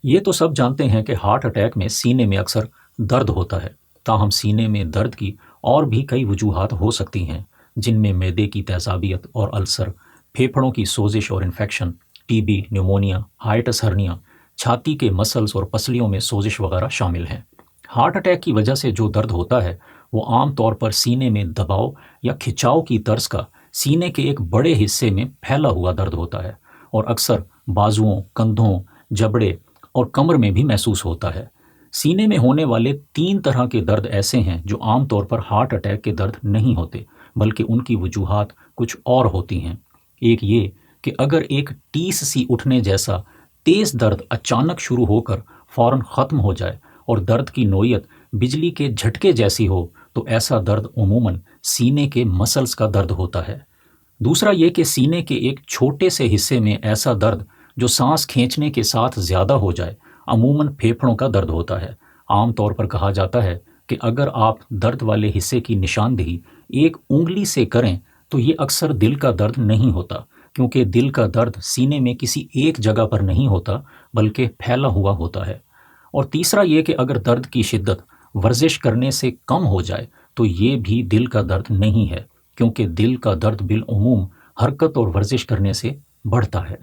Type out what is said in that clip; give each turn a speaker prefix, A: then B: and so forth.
A: یہ تو سب جانتے ہیں کہ ہارٹ اٹیک میں سینے میں اکثر درد ہوتا ہے، تاہم سینے میں درد کی اور بھی کئی وجوہات ہو سکتی ہیں، جن میں معدے کی تیزابیت اور السر، پھیپھڑوں کی سوزش اور infection, T B, pneumonia, hiatus hernia, چھاتی کے مسلز اور پسلیوں میں سوزش وغیرہ شامل ہیں۔ ہارٹ اٹیک کی وجہ سے جو درد ہوتا ہے وہ عام طور پر سینے میں دباؤ یا کھچاؤ کی طرز کا سینے کے ایک بڑے حصے میں پھیلا ہوا درد ہوتا ہے، اور اکثر بازوؤں، کندھوں، جبڑے اور کمر میں بھی محسوس ہوتا ہے۔ سینے میں ہونے والے 3 طرح کے درد ایسے ہیں جو عام طور پر ہارٹ اٹیک کے درد نہیں ہوتے، بلکہ ان کی وجوہات کچھ اور ہوتی ہیں۔ ایک یہ کہ اگر ایک ٹیس سی اٹھنے جیسا تیز درد اچانک شروع ہو کر فوراً ختم ہو جائے اور درد کی نوعیت بجلی کے جھٹکے جیسی ہو، تو ایسا درد عموماً سینے کے مسلز کا درد ہوتا ہے۔ دوسرا یہ کہ سینے کے ایک چھوٹے سے حصے میں ایسا درد جو سانس کھینچنے کے ساتھ زیادہ ہو جائے، عموماً پھیپھڑوں کا درد ہوتا ہے۔ عام طور پر کہا جاتا ہے کہ اگر آپ درد والے حصے کی نشاندہی ایک انگلی سے کریں تو یہ اکثر دل کا درد نہیں ہوتا، کیونکہ دل کا درد سینے میں کسی ایک جگہ پر نہیں ہوتا بلکہ پھیلا ہوا ہوتا ہے۔ اور تیسرا یہ کہ اگر درد کی شدت ورزش کرنے سے کم ہو جائے تو یہ بھی دل کا درد نہیں ہے، کیونکہ دل کا درد بالعموم حرکت اور ورزش کرنے سے بڑھتا ہے۔